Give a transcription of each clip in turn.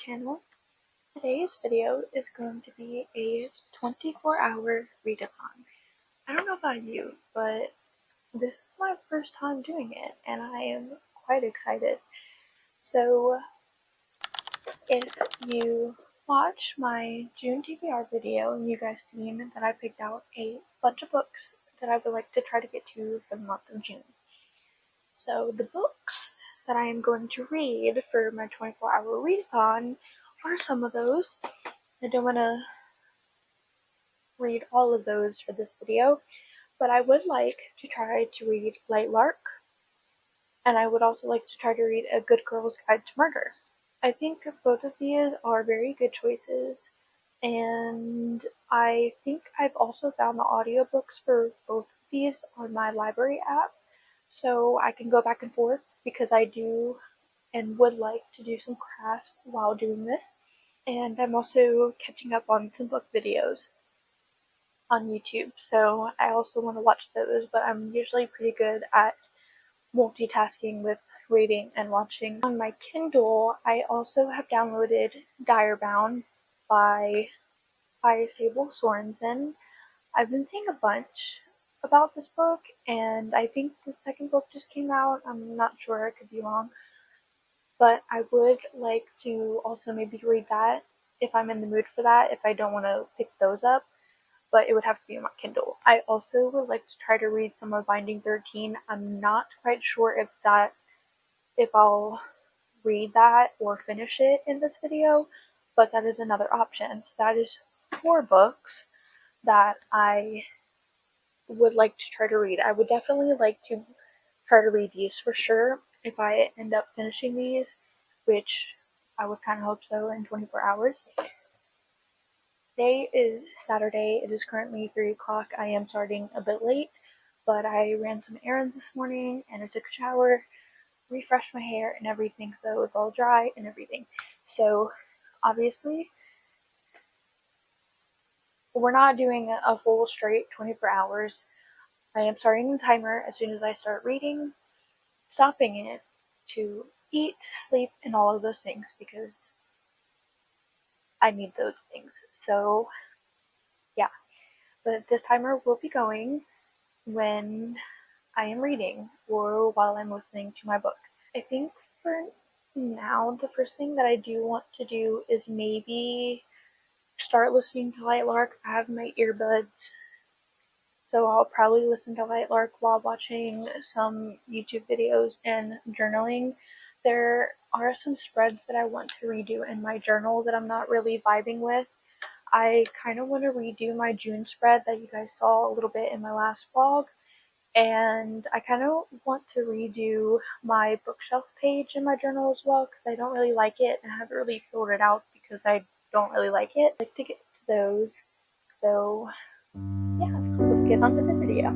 channel. Today's video is going to be a 24-hour readathon. I don't know about you, but this is my first time doing it, and I am quite excited. So, if you watch my June TBR video, you guys seen that I picked out a bunch of books that I would like to try to get to for the month of June. So, the books that I am going to read for my 24-hour readathon are some of those. I don't want to read all of those for this video, but I would like to try to read Light Lark, and I would also like to try to read A Good Girl's Guide to Murder. I think both of these are very good choices, and I think I've also found the audiobooks for both of these on my library app, so I can go back and forth because I do and would like to do some crafts while doing this. And I'm also catching up on some book videos on YouTube, so I also want to watch those, but I'm usually pretty good at multitasking with reading and watching. On my Kindle, I also have downloaded Direbound by Sable Sorensen. I've been seeing a bunch about this book, and I think the second book just came out. I'm not sure, I could be wrong. But I would like to also maybe read that if I'm in the mood for that, if I don't want to pick those up, but it would have to be on my Kindle. I also would like to try to read some of Binding 13. I'm not quite sure if I'll read that or finish it in this video, but that is another option. So that is 4 books that I would like to try to read. I would definitely like to try to read these for sure if I end up finishing these, which I would kind of hope so in 24 hours. Today is Saturday. It is currently 3 o'clock. I am starting a bit late, but I ran some errands this morning and I took a shower, refreshed my hair and everything, so it's all dry and everything. So obviously we're not doing a full straight 24 hours. I am starting the timer as soon as I start reading, stopping it to eat, sleep, and all of those things because I need those things. So, yeah. But this timer will be going when I am reading or while I'm listening to my book. I think for now, the first thing that I do want to do is maybe start listening to Light Lark. I have my earbuds, so I'll probably listen to Light Lark while watching some YouTube videos and journaling. There are some spreads that I want to redo in my journal that I'm not really vibing with. I kind of want to redo my June spread that you guys saw a little bit in my last vlog, and I kind of want to redo my bookshelf page in my journal as well because I don't really like it and I haven't really filled it out because I don't really like it. I'd like to get to those, so yeah, let's get on to the video.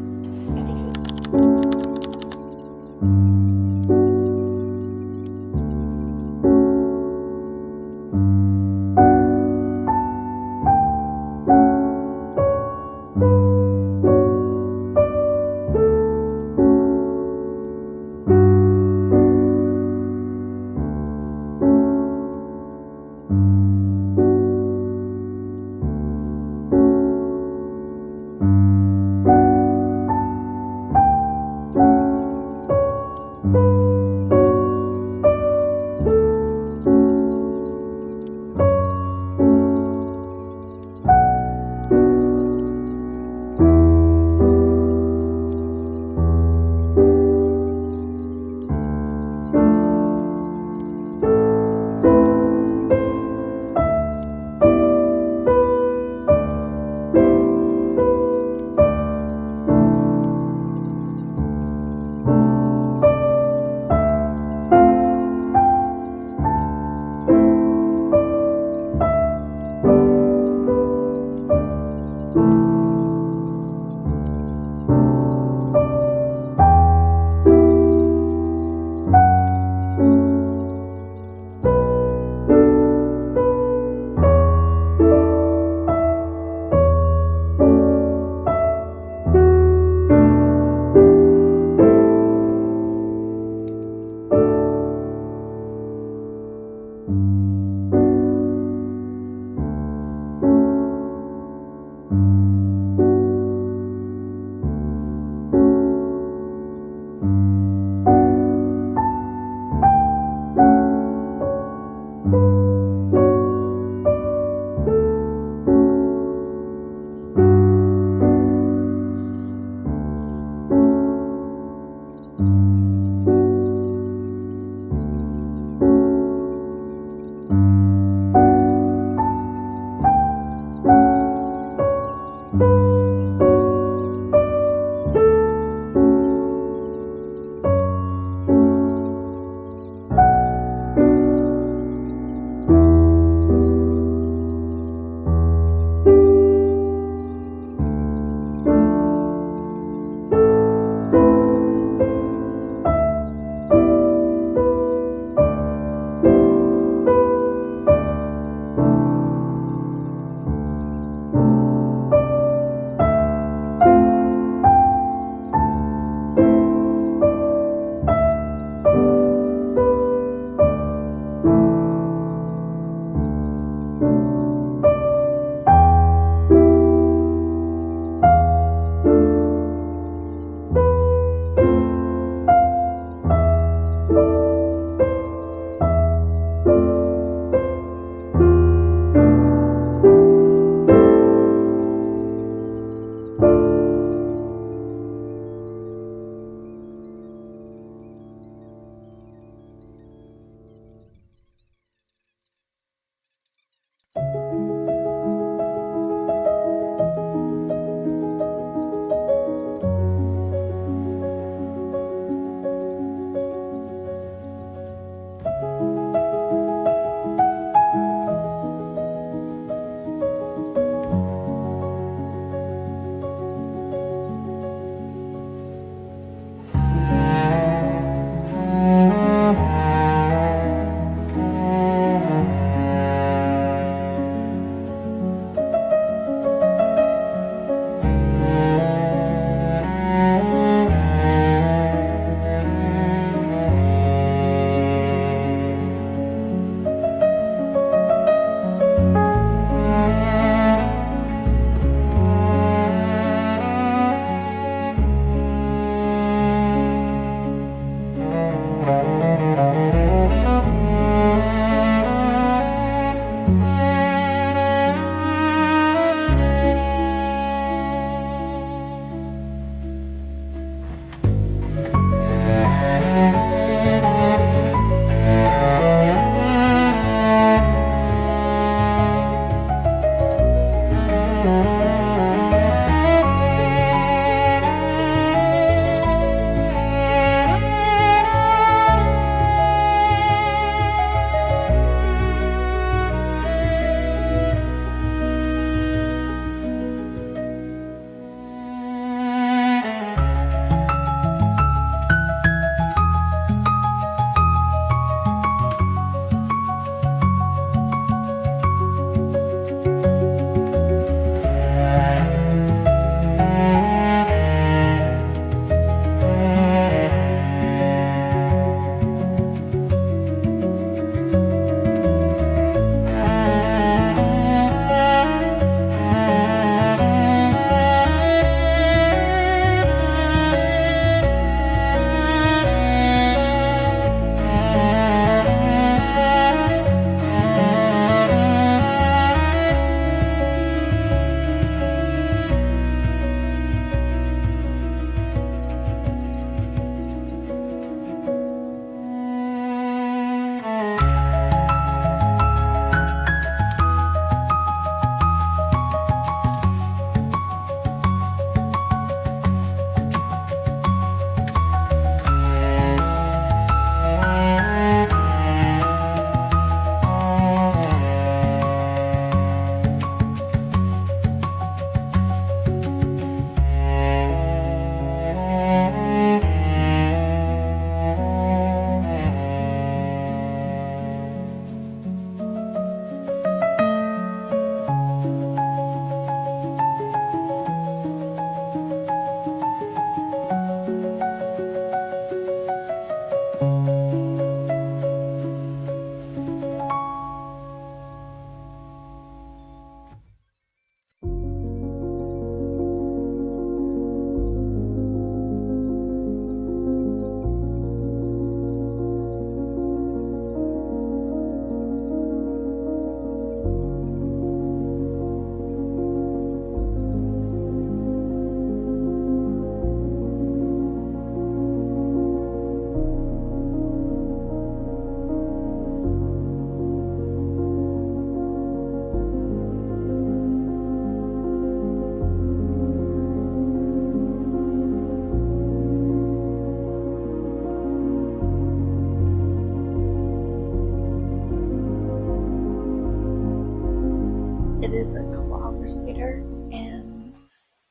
is a couple hours later, and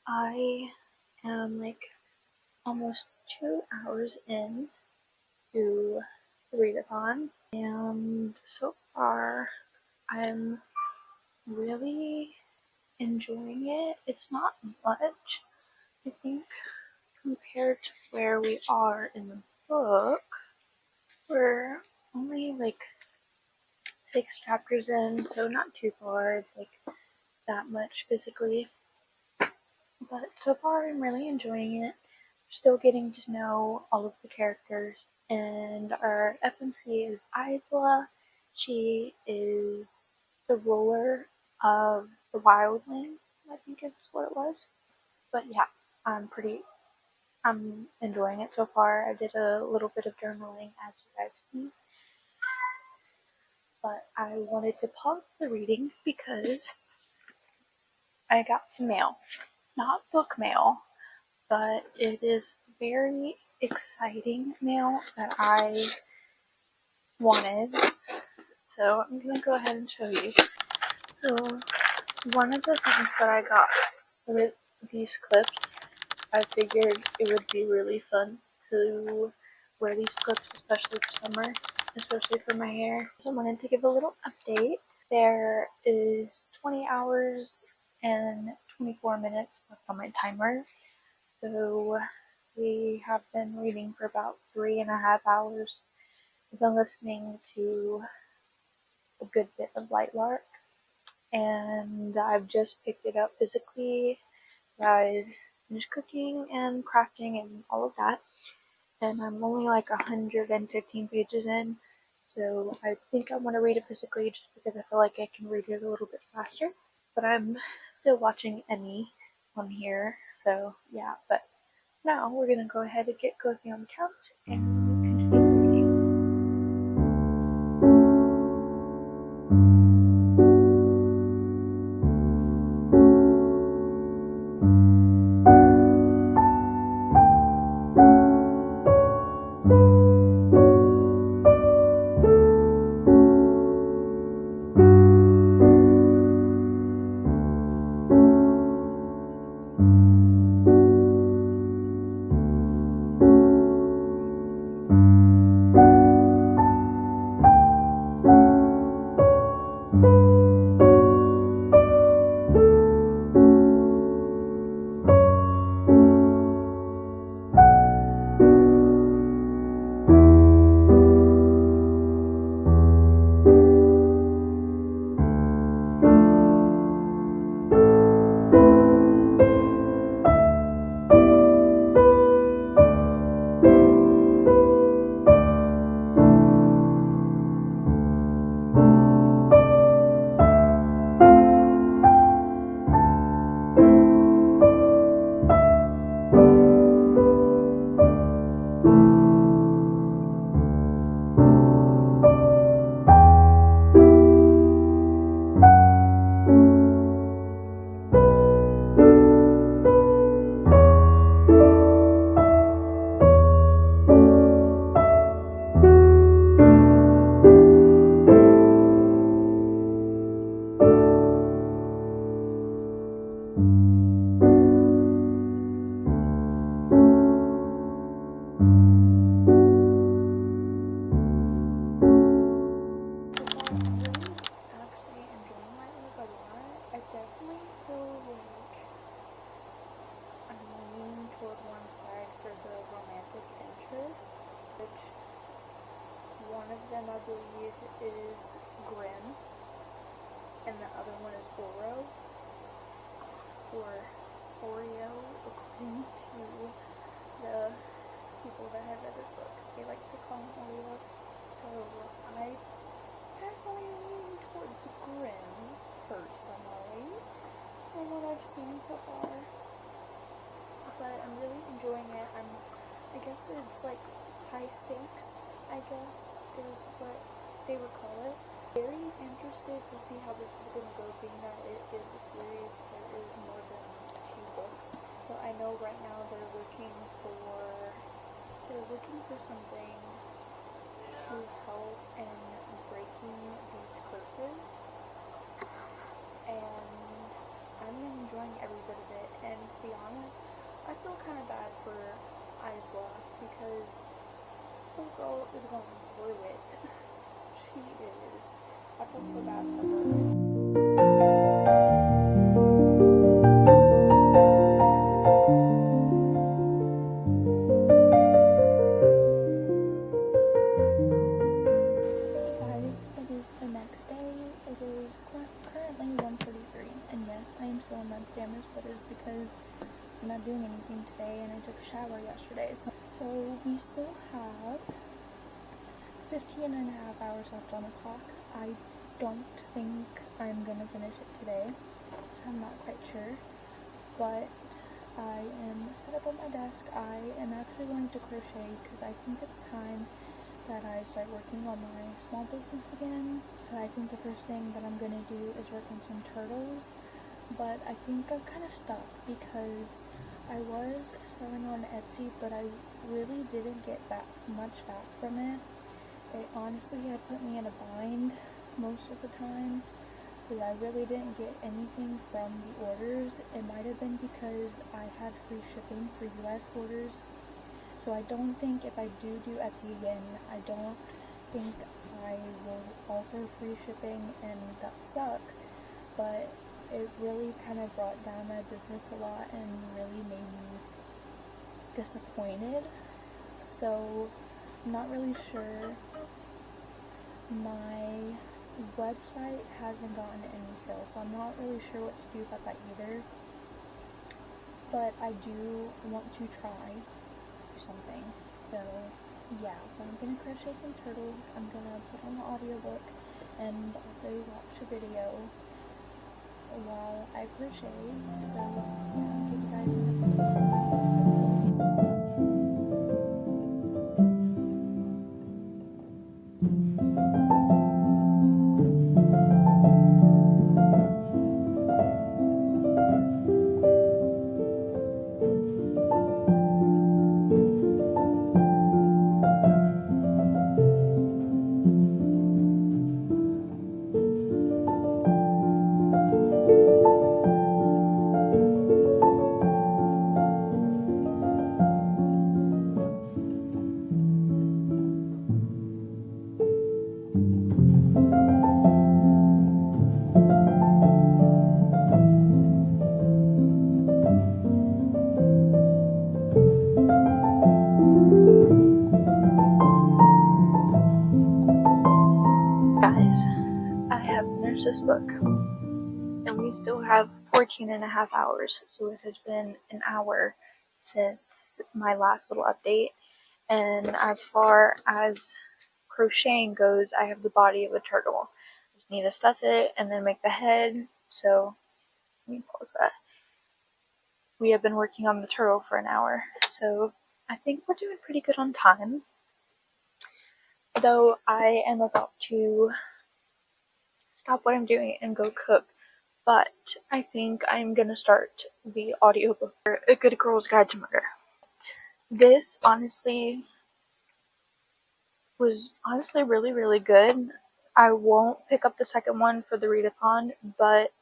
I am like almost 2 hours in to the readathon, and so far I'm really enjoying it. It's not much, I think, compared to where we are in the book. We're only like 6 chapters in, so not too far. It's like that much physically. But so far, I'm really enjoying it. Still getting to know all of the characters. And our FMC is Isla. She is the ruler of the wildlands, I think it's what it was. But yeah, I'm enjoying it so far. I did a little bit of journaling, as you guys see. But I wanted to pause the reading because I got some mail. Not book mail, but it is very exciting mail that I wanted. So I'm going to go ahead and show you. So one of the things that I got with these clips, I figured it would be really fun to wear these clips, especially for summer, especially for my hair. So I wanted to give a little update. There is 20 hours and 24 minutes left on my timer. So we have been reading for about 3.5 hours. I've been listening to a good bit of Lightlark, and I've just picked it up physically. I finished cooking and crafting and all of that, and I'm only like 115 pages in, so I think I want to read it physically just because I feel like I can read it a little bit faster. But I'm still watching Emmy on here, so yeah. But now we're gonna go ahead and get cozy on the couch and continue reading. One of them, I believe, is Grim, and the other one is Oro, or Oreo, according to the people that have read this book. They like to call him Oreo. So I definitely lean towards Grim, personally, from what I've seen so far. But I'm really enjoying it. I guess it's like high stakes, I guess, is what they would call it. Very interested to see how this is going to go, being that it is a series. There is more than 2 books. So I know right now they're looking for something to help in breaking these curses. and I'm enjoying every bit of it. And to be honest, I feel kind of bad for Isla because the girl is going through it. She is. I feel so bad for her. It is the next day. It is currently 1:43, and yes, I am still in my pajamas, but it is because I'm not doing anything today, and I took a shower yesterday. So we still have 15 and a half hours left on the clock. I don't think I'm gonna finish it today. I'm not quite sure, but I am set up at my desk. I am actually going to crochet because I think it's time that I start working on my small business again. So I think the first thing that I'm gonna do is work on some turtles, but I think I'm kind of stuck because I was selling on Etsy, but I really didn't get much back from it. It honestly had put me in a bind most of the time because I really didn't get anything from the orders. It might have been because I had free shipping for US orders. So I don't think if I do Etsy again, I don't think I will offer free shipping, and that sucks, but it really kind of brought down my business a lot and really made me disappointed. So I'm not really sure. My website hasn't gotten any sales, so I'm not really sure what to do about that either. But I do want to try something. So yeah, but I'm gonna crochet some turtles. I'm gonna put on the audiobook and also watch a video while I crochet. So yeah, I'll give you guys an update soon. Guys, I have finished this book, and we still have 14 and a half hours, so it has been an hour since my last little update. And as far as crocheting goes, I have the body of a turtle. I just need to stuff it and then make the head. So let me pause that. We have been working on the turtle for an hour, so I think we're doing pretty good on time. Though I am about to stop what I'm doing and go cook, but I think I'm gonna start the audiobook for A Good Girl's Guide to Murder. This was really, really good. I won't pick up the second one for the readathon, but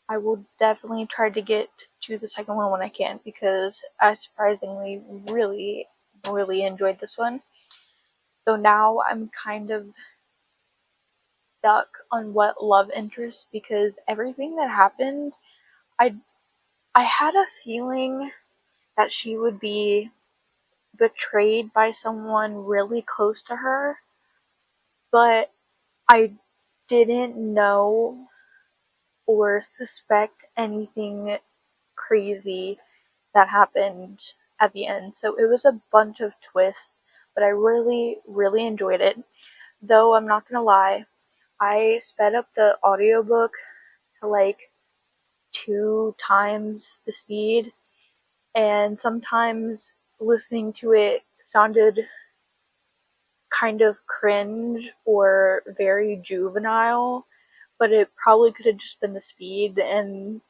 I will definitely try to get to the second one when I can, because I surprisingly really, really enjoyed this one. Though now I'm kind of stuck on what love interest, because everything that happened, I had a feeling that she would be betrayed by someone really close to her, but I didn't know or suspect anything crazy that happened at the end. So it was a bunch of twists, but I really, really enjoyed it. Though I'm not gonna lie, I sped up the audiobook to like 2 times the speed, and sometimes listening to it sounded kind of cringe or very juvenile, but it probably could have just been the speed and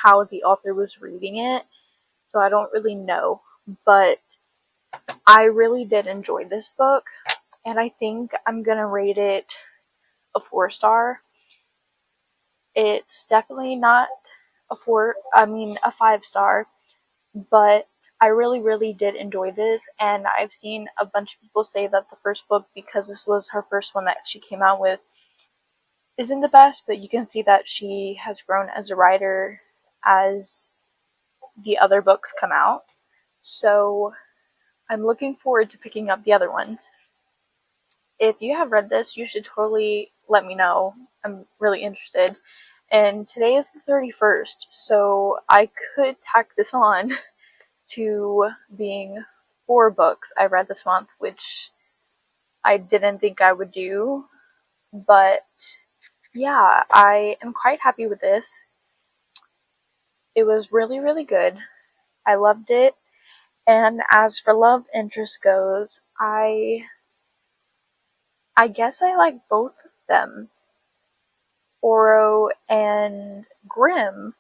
how the author was reading it, so I don't really know. But I really did enjoy this book, and I think I'm gonna rate it a 4-star. It's definitely not a 5-star, but I really, really did enjoy this, and I've seen a bunch of people say that the first book, because this was her first one that she came out with, isn't the best, but you can see that she has grown as a writer as the other books come out. So I'm looking forward to picking up the other ones. If you have read this, you should totally let me know. I'm really interested. And today is the 31st, so I could tack this on to being 4 books I read this month, which I didn't think I would do. But yeah, I am quite happy with this. It was really, really good. I loved it. And as for love interest goes, I guess I like both of them, Oro and Grimm,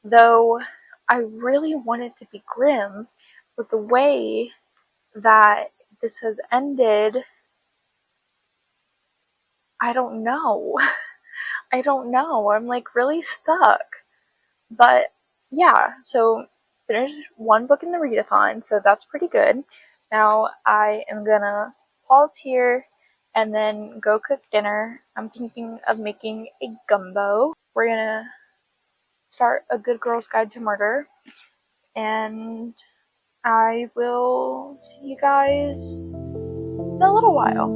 though I really wanted to be Grimm, but the way that this has ended, I don't know. I don't know. I'm like really stuck. But yeah, so finished 1 book in the readathon, so that's pretty good. Now I am gonna pause here and then go cook dinner. I'm thinking of making a gumbo. We're gonna start a Good Girl's Guide to Murder, and I will see you guys in a little while.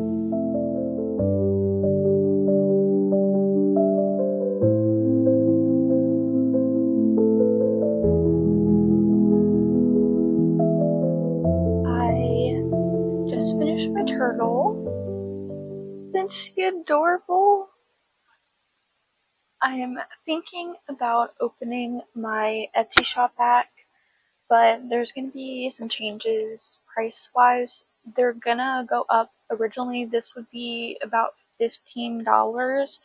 I just finished my turtle. Isn't she adorable? I am thinking about opening my Etsy shop back, but there's going to be some changes price-wise. They're gonna go up. Originally, this would be about $15,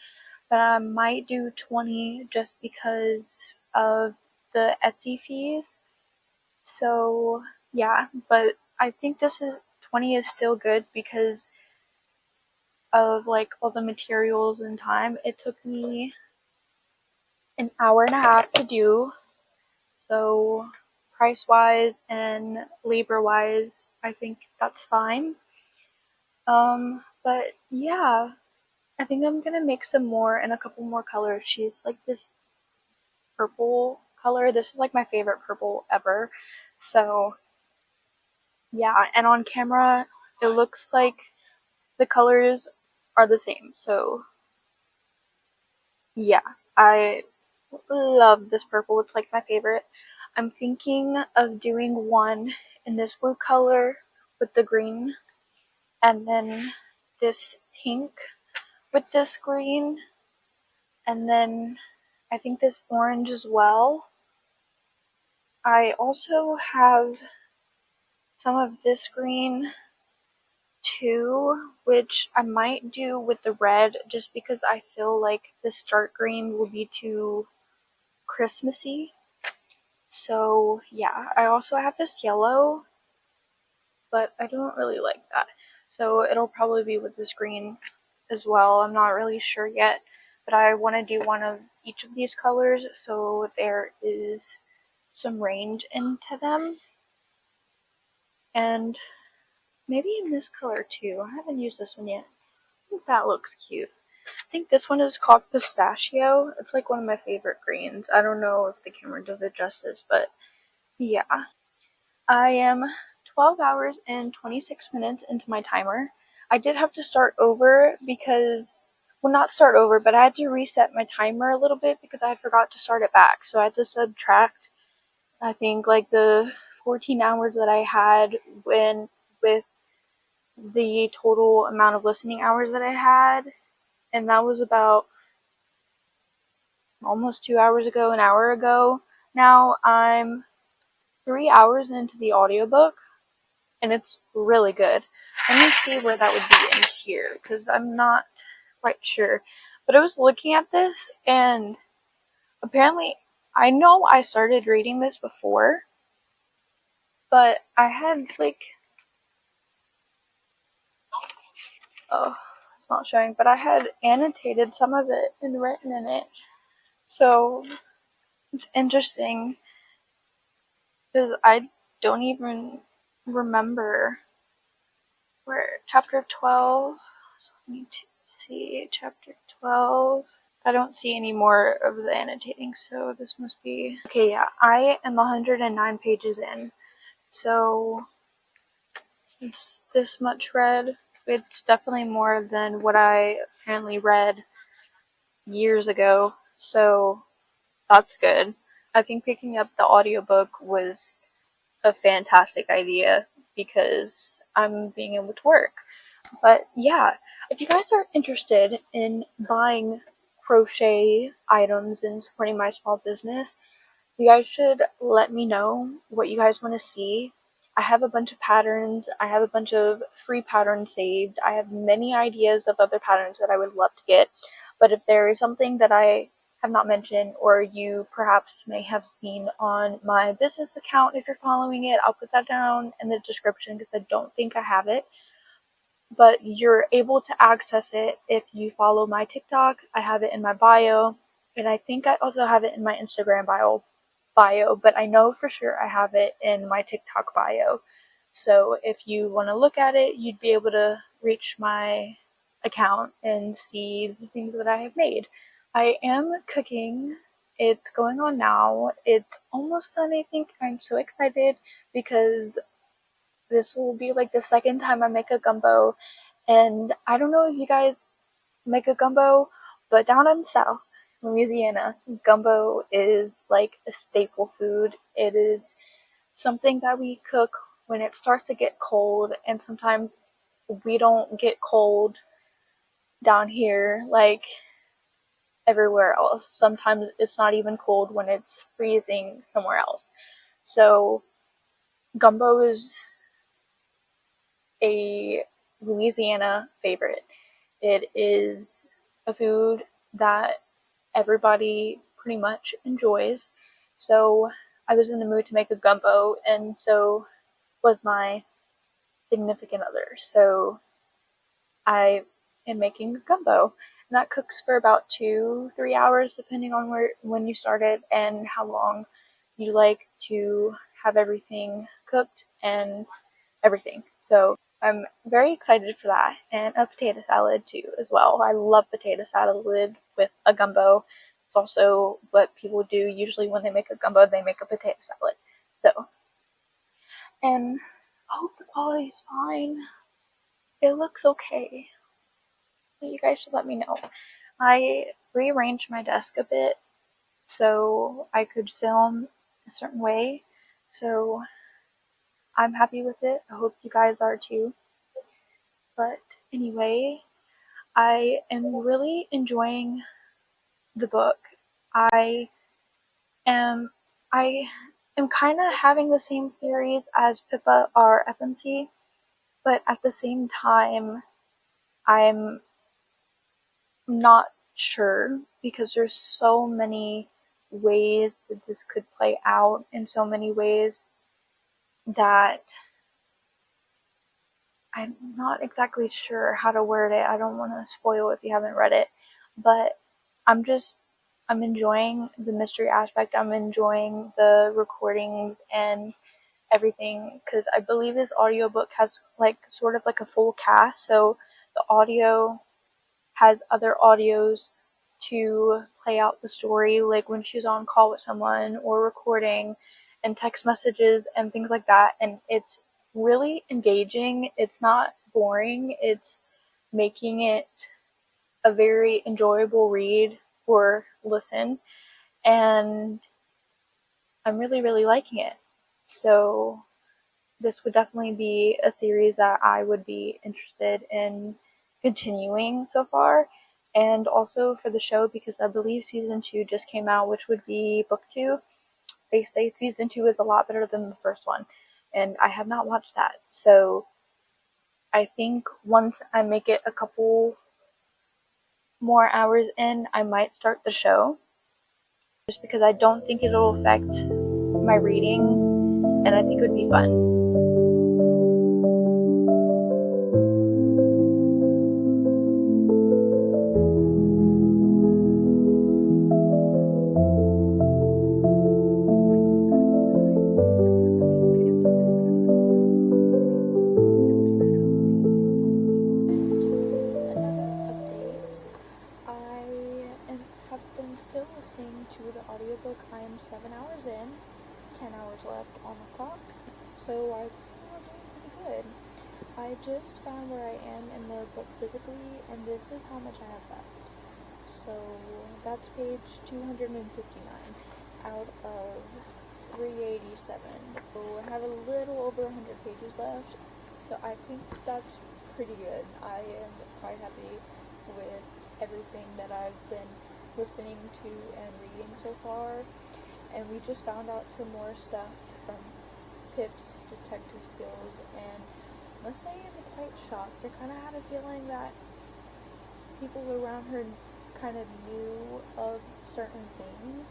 but I might do 20 just because of the Etsy fees. So, yeah, but I think 20 is still good because of like all the materials and time. It took me an hour and a half to do. So price wise and labor wise, I think that's fine. But yeah, I think I'm gonna make some more and a couple more colors. She's like this purple color. This is like my favorite purple ever. So yeah, and on camera it looks like the colors are the same. So yeah, I love this purple. It's like my favorite. I'm thinking of doing one in this blue color with the green, and then this pink with this green, and then I think this orange as well. I also have some of this green too, which I might do with the red just because I feel like this dark green will be too Christmassy. So yeah, I also have this yellow, but I don't really like that. So it'll probably be with this green as well. I'm not really sure yet, but I want to do one of each of these colors so there is some range into them. And maybe in this color too. I haven't used this one yet. I think that looks cute. I think this one is called Pistachio. It's like one of my favorite greens. I don't know if the camera does it justice, but yeah. I am 12 hours and 26 minutes into my timer. I did have to start over because, well, not start over, but I had to reset my timer a little bit because I had forgot to start it back. So I had to subtract, I think, like the 14 hours that I had with the total amount of listening hours that I had. And that was about almost 2 hours ago, an hour ago. Now I'm 3 hours into the audiobook, and it's really good. Let me see where that would be in here, because I'm not quite sure. But I was looking at this, and apparently, I know I started reading this before, but I had, like, oh, it's not showing, but I had annotated some of it and written in it. So it's interesting because I don't even remember where chapter 12. So let me see chapter 12. I don't see any more of the annotating, so this must be okay. Yeah, I am 109 pages in, so it's this much read. It's definitely more than what I apparently read years ago, so that's good. I think picking up the audiobook was a fantastic idea because I'm being able to work. But yeah, if you guys are interested in buying crochet items and supporting my small business, you guys should let me know what you guys want to see. I have a bunch of patterns. I have a bunch of free patterns saved. I have many ideas of other patterns that I would love to get. But if there is something that I have not mentioned or you perhaps may have seen on my business account, if you're following it, I'll put that down in the description because I don't think I have it. But you're able to access it if you follow my TikTok. I have it in my bio, and I think I also have it in my Instagram bio, but I know for sure I have it in my TikTok bio. So if you want to look at it, you'd be able to reach my account and see the things that I have made. I am cooking. It's going on now. It's almost done, I think. I'm so excited because this will be like the second time I make a gumbo. And I don't know if you guys make a gumbo, but down in the South, Louisiana, gumbo is like a staple food. It is something that we cook when it starts to get cold, and sometimes we don't get cold down here like everywhere else. Sometimes it's not even cold when it's freezing somewhere else. So, gumbo is a Louisiana favorite. It is a food that everybody pretty much enjoys. So I was in the mood to make a gumbo, and so was my significant other. So I am making a gumbo, and that cooks for about 2-3 hours, depending on when you start it and how long you like to have everything cooked and everything. So I'm very excited for that, and a potato salad too as well. I love potato salad with a gumbo. It's also what people do usually when they make a gumbo, they make a potato salad. So, and I hope the quality's fine. It looks okay. You guys should let me know. I rearranged my desk a bit so I could film a certain way. So I'm happy with it. I hope you guys are too. But anyway, I am really enjoying the book. I am I am kind of having the same theories as Pippa or FMC, but at the same time, I'm not sure because there's so many ways that this could play out in so many ways that I'm not exactly sure how to word it. I don't want to spoil if you haven't read it, but I'm just I'm enjoying the mystery aspect. I'm enjoying the recordings and everything because I believe this audiobook has like sort of like a full cast. So the audio has other audios to play out the story, like when she's on call with someone or recording, and text messages and things like that. And it's really engaging. It's not boring. It's making it a very enjoyable read or listen. And I'm really, really liking it. So this would definitely be a series that I would be interested in continuing so far. And also for the show, because I believe season 2 just came out, which would be book 2. They say season 2 is a lot better than the first one, and I have not watched that. So I think once I make it a couple more hours in, I might start the show, just because I don't think it'll affect my reading, and I think it would be fun. I just found where I am in the book physically, and this is how much I have left. So that's page 259 out of 387. So I have a little over 100 pages left, so I think that's pretty good. I am quite happy with everything that I've been listening to and reading so far, and we just found out some more stuff from Pip's detective skills, and must say I'm quite shocked. I kind of had a feeling that people around her kind of knew of certain things,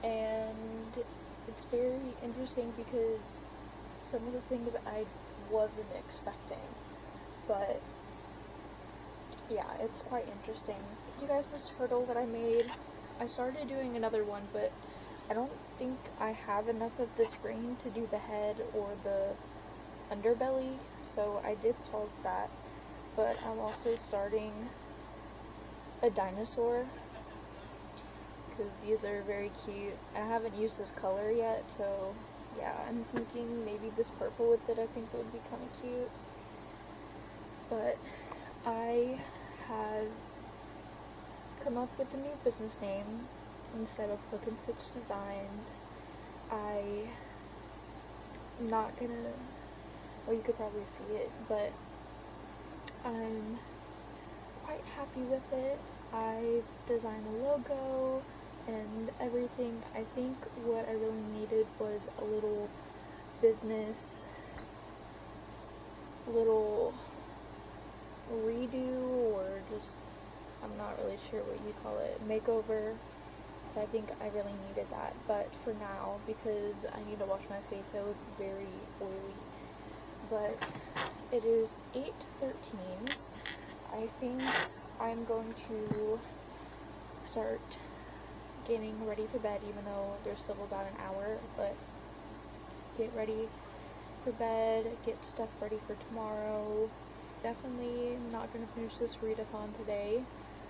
and it's very interesting because some of the things I wasn't expecting, but yeah, it's quite interesting. You guys, this turtle that I made, I started doing another one, but I don't think I have enough of this green to do the head or the underbelly, so I did pause that. But I'm also starting a dinosaur because these are very cute. I haven't used this color yet, so yeah, I'm thinking maybe this purple with it I think would be kind of cute. But I have come up with a new business name instead of Hook and Stitch Designs. I'm not gonna, well, you could probably see it, but I'm quite happy with it. I've designed a logo and everything. I think what I really needed was a little business, little redo, or just, I'm not really sure what you call it, makeover. So I think I really needed that. But for now, because I need to wash my face, I look very oily. But it is 8:13. I think I'm going to start getting ready for bed, even though there's still about an hour, but get ready for bed, get stuff ready for tomorrow. Definitely not going to finish this readathon today,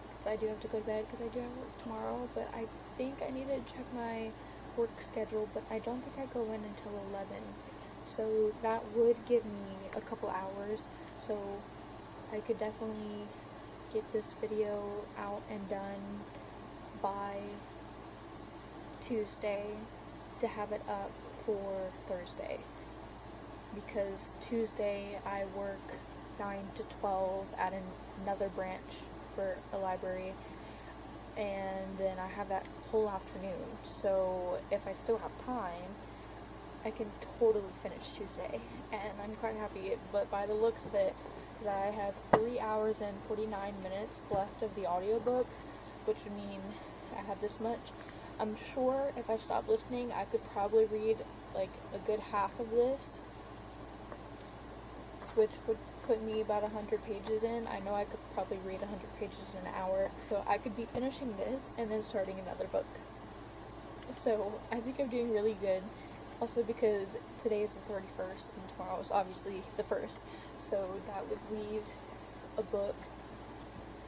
because I do have to go to bed because I do have work tomorrow, but I think I need to check my work schedule, but I don't think I go in until 11, so that would give me a couple hours, so I could definitely get this video out and done by Tuesday to have it up for Thursday, because Tuesday I work 9 to 12 at another branch for a library, and then I have that whole afternoon, so if I still have time I can totally finish Tuesday, and I'm quite happy. But by the looks of it, that I have 3 hours and 49 minutes left of the audiobook, which would mean I have this much. I'm sure if I stopped listening, I could probably read like a good half of this, which would put me about 100 pages in. I know I could probably read 100 pages in an hour, so I could be finishing this and then starting another book. So I think I'm doing really good. Also because today is the 31st and tomorrow is obviously the 1st, so that would leave a book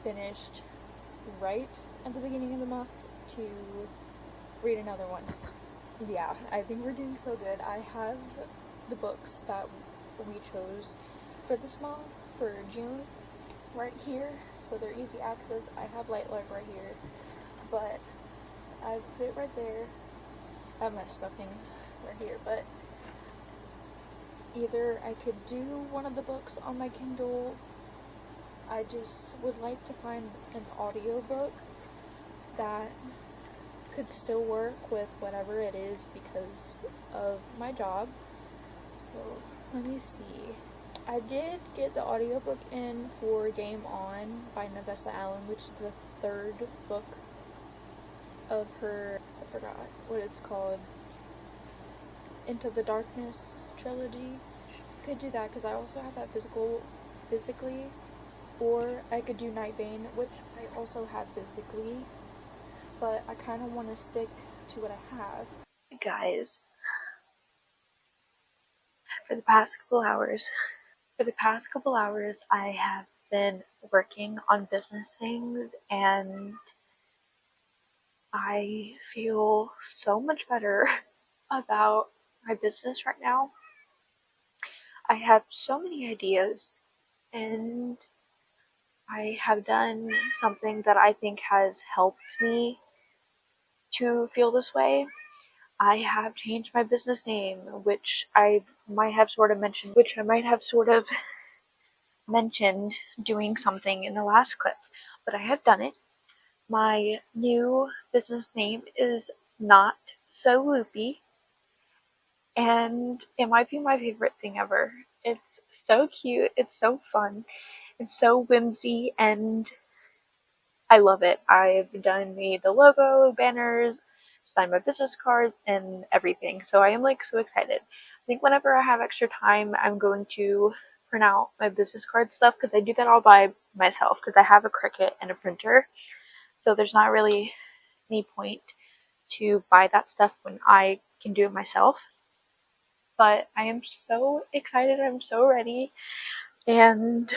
finished right at the beginning of the month to read another one. Yeah, I think we're doing so good. I have the books that we chose for this month, for June, right here, so they're easy access. I have Light Life right here, but I put it right there. I have my stuffing right here, but either I could do one of the books on my Kindle. I just would like to find an audiobook that could still work with whatever it is because of my job. So let me see. I did get the audiobook in for Game On by Navessa Allen, which is the third book of her, I forgot what it's called, Into the Darkness trilogy. Could do that because I also have that physically, or I could do Nightbane, which I also have physically, but I kind of want to stick to what I have. Guys, for the past couple hours, I have been working on business things, and I feel so much better about my business right now. I have so many ideas, and I have done something that I think has helped me to feel this way. I have changed my business name, which I might have sort of mentioned doing something in the last clip, but I have done it. My new business name is Not So Loopy, and it might be my favorite thing ever. It's so cute, it's so fun, it's so whimsy, and I love it. I've made the logo, banners, signed my business cards, and everything. So I am like so excited. I think whenever I have extra time, I'm going to print out my business card stuff because I do that all by myself because I have a Cricut and a printer. So there's not really any point to buy that stuff when I can do it myself. But I am so excited. I'm so ready. And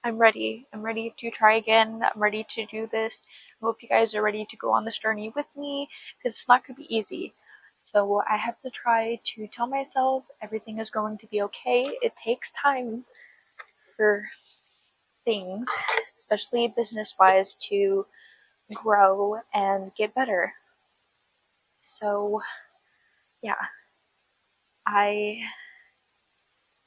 I'm ready. I'm ready to try again. I'm ready to do this. I hope you guys are ready to go on this journey with me because it's not going to be easy. So I have to try to tell myself everything is going to be okay. It takes time for things, especially business wise, to grow and get better. So yeah, I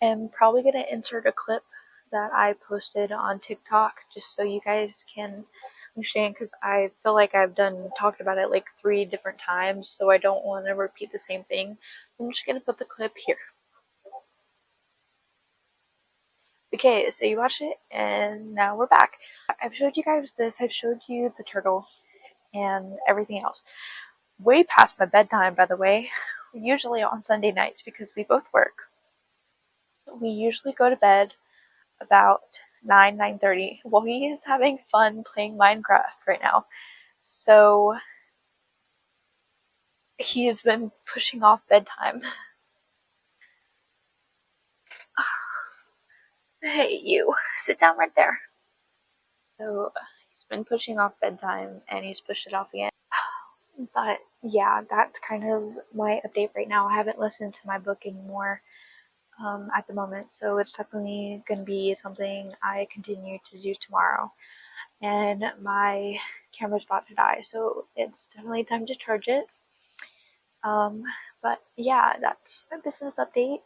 am probably going to insert a clip that I posted on TikTok just so you guys can understand because I feel like I've talked about it like 3 different times, so I don't want to repeat the same thing. I'm just going to put the clip here. Okay, so you watched it and now we're back. I've showed you guys this, I've showed you the turtle and everything else. Way past my bedtime, by the way. Usually on Sunday nights because we both work. We usually go to bed about 9:30. Well, he is having fun playing Minecraft right now. So he has been pushing off bedtime. Hey, you, sit down right there. So he's been pushing off bedtime and he's pushed it off again. But yeah, that's kind of my update right now. I haven't listened to my book anymore at the moment, so it's definitely going to be something I continue to do tomorrow. And my camera's about to die, so it's definitely time to charge it. But yeah, that's my business update.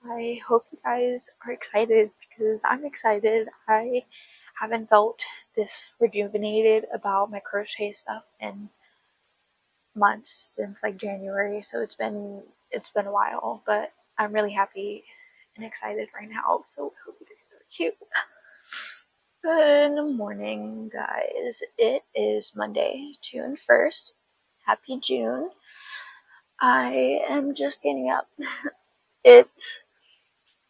I hope you guys are excited because I'm excited. I haven't felt this rejuvenated about my crochet stuff in months, since like January, so it's been a while, but I'm really happy and excited right now, so I hope you guys are cute. Good morning, guys. It is Monday, June 1st. Happy June. I am just getting up. It's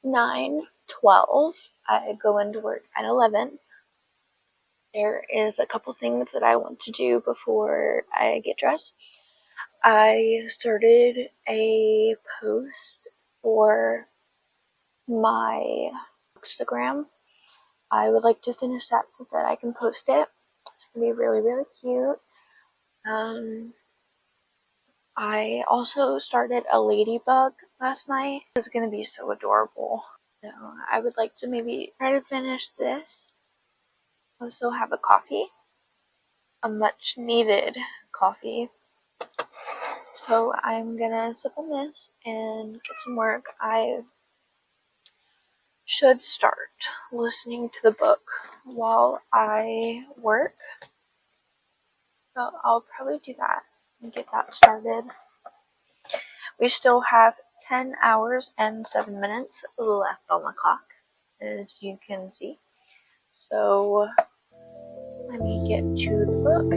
9:12. I go into work at 11. There is a couple things that I want to do before I get dressed. I started a post for my Instagram. I would like to finish that so that I can post it. It's gonna be really, really cute. I also started a ladybug last night. It's gonna be so adorable. So I would like to maybe try to finish this. Also have a coffee, a much needed coffee. So I'm gonna sip on this and get some work. I should start listening to the book while I work. So I'll probably do that and get that started. We still have 10 hours and 7 minutes left on the clock, as you can see. So let me get to the book.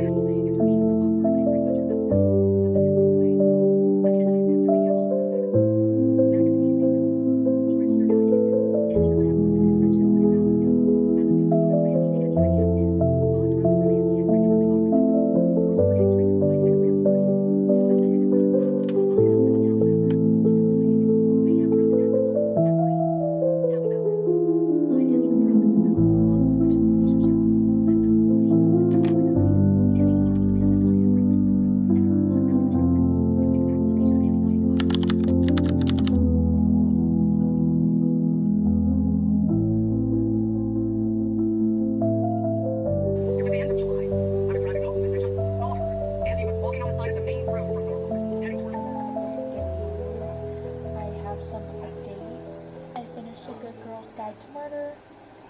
Girl's Guide to Murder.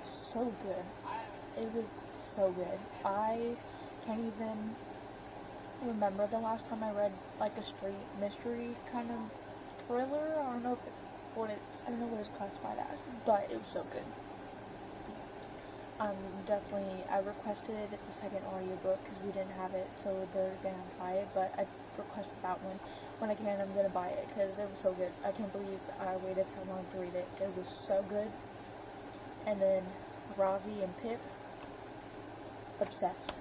So good. It was so good. I can't even remember the last time I read like a straight mystery kind of thriller. I don't know what it's classified as, but it was so good. I requested the second audiobook because we didn't have it, so they're gonna buy it, but I requested that one. When I can, I'm gonna buy it because it was so good. I can't believe I waited so long to read it. It was so good. And then Ravi and Pip, obsessed.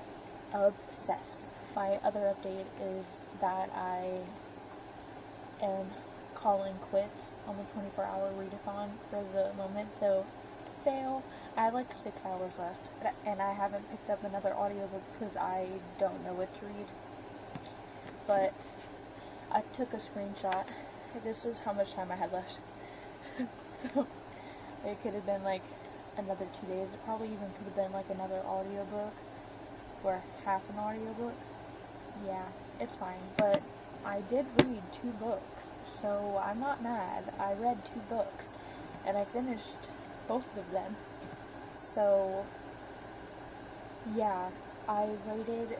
My other update is that I am calling quits on the 24-hour readathon for the moment, so fail. I have like 6 hours left, and I haven't picked up another audiobook because I don't know what to read. But I took a screenshot. This is how much time I had left. So it could have been like another 2 days. It probably even could have been like another audiobook or half an audiobook. Yeah, it's fine. But I did read 2 books, so I'm not mad. I read 2 books, and I finished both of them. So yeah, I rated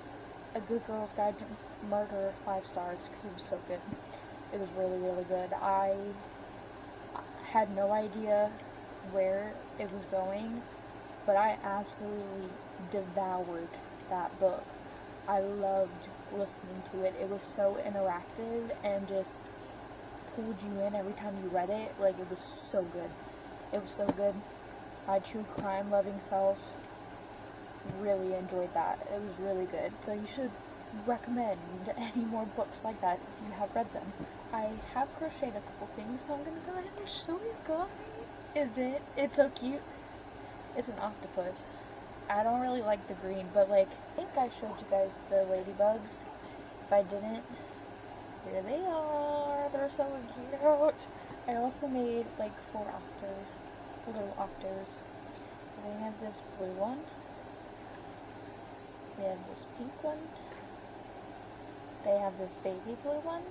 A Good Girl's Guide to Murder 5 stars because it was so good. It was really, really good. I had no idea where it was going, but I absolutely devoured that book. I loved listening to it. It was so interactive and just pulled you in every time you read it. Like, it was so good. It was so good. My true crime loving self really enjoyed that. It was really good. So you should recommend any more books like that if you have read them. I have crocheted a couple things, so I'm gonna go ahead and show you guys. It's so cute. It's an octopus. I don't really like the green, but like, I think I showed you guys the ladybugs. If I didn't, here they are. They're so cute. I also made like 4 octos, little octos. They have this blue one. They have this pink one. They have this baby blue one.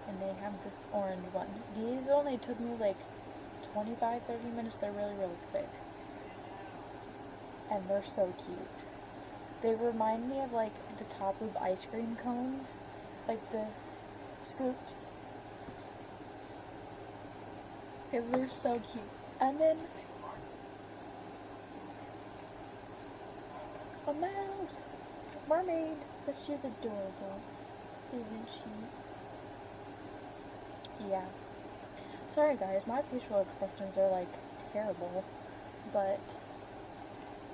And they have this orange one. These only took me like 25-30 minutes. They're really, really quick. And they're so cute. They remind me of like the top of ice cream cones. Like the scoops. Because they're so cute. And then a mouse! Mermaid! But she's adorable. Isn't she? Yeah. Sorry guys, my facial expressions are like terrible. But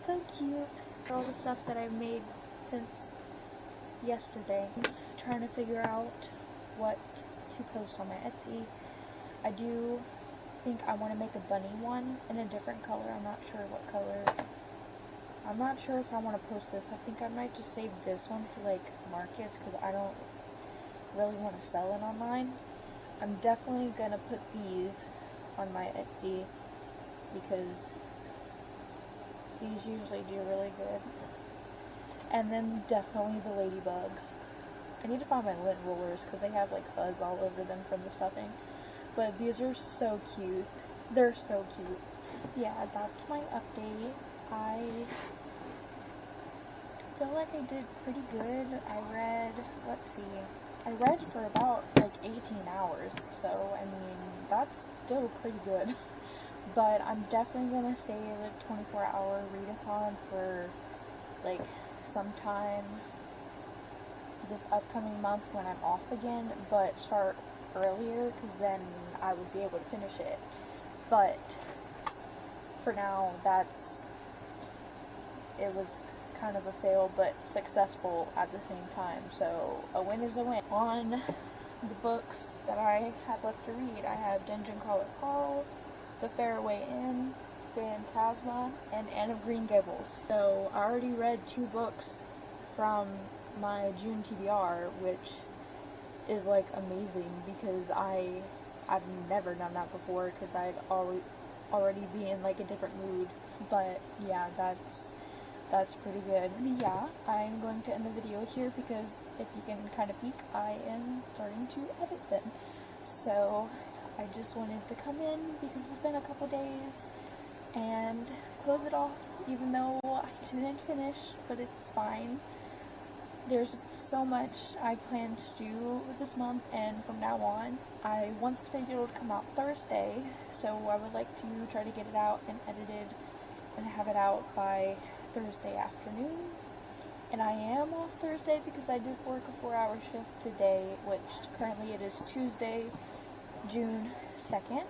so cute. All the stuff that I've made since yesterday. I'm trying to figure out what to post on my Etsy. I do think I want to make a bunny one in a different color. I'm not sure what color. I'm not sure if I want to post this. I think I might just save this one for like markets because I don't really want to sell it online. I'm definitely going to put these on my Etsy because these usually do really good. And then definitely the ladybugs. I need to find my lint rollers because they have like fuzz all over them from the stuffing. But these are so cute. They're so cute. Yeah, that's my update. I feel like I did pretty good. I read for about like 18 hours. So, I mean, that's still pretty good. But I'm definitely going to save a 24-hour readathon for like sometime this upcoming month when I'm off again, but start earlier because then I would be able to finish it. But for now, it was kind of a fail but successful at the same time, so a win is a win. On the books that I had left to read, I have Dungeon Crawler Carl, The Fairway Inn, Phantasma, and Anne of Green Gables. So I already read 2 books from my June TBR, which is like amazing because I've never done that before because I'd already be in like a different mood. But yeah, that's pretty good. Yeah, I'm going to end the video here because if you can kind of peek, I am starting to edit them. So I just wanted to come in because it's been a couple days and close it off, even though I didn't finish, but it's fine. There's so much I plan to do this month, and from now on, I want this video to come out Thursday, so I would like to try to get it out and edited and have it out by Thursday afternoon. And I am off Thursday because I did work a 4-hour shift today, which currently it is Tuesday, June 2nd.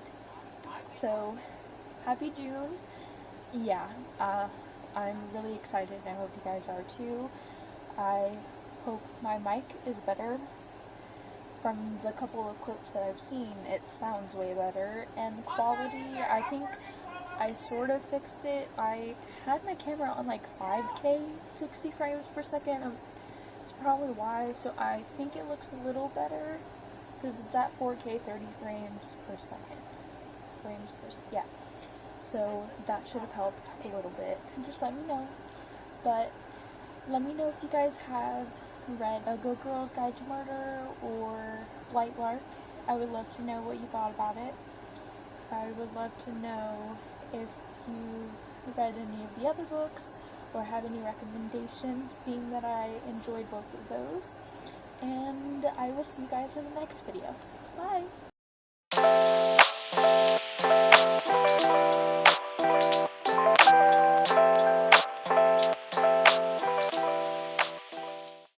So, happy June. Yeah, I'm really excited, and I hope you guys are too. I hope my mic is better. From the couple of clips that I've seen, it sounds way better, and the quality, I think I sort of fixed it. I had my camera on like 5K, 60 frames per second. That's probably why, so I think it looks a little better, because it's at 4K 30 frames per second. Yeah. So that should have helped a little bit. Just let me know. But let me know if you guys have read A Good Girl's Guide to Murder or Blight Lark. I would love to know what you thought about it. I would love to know if you've read any of the other books or have any recommendations, being that I enjoyed both of those. And I will see you guys in the next video. Bye!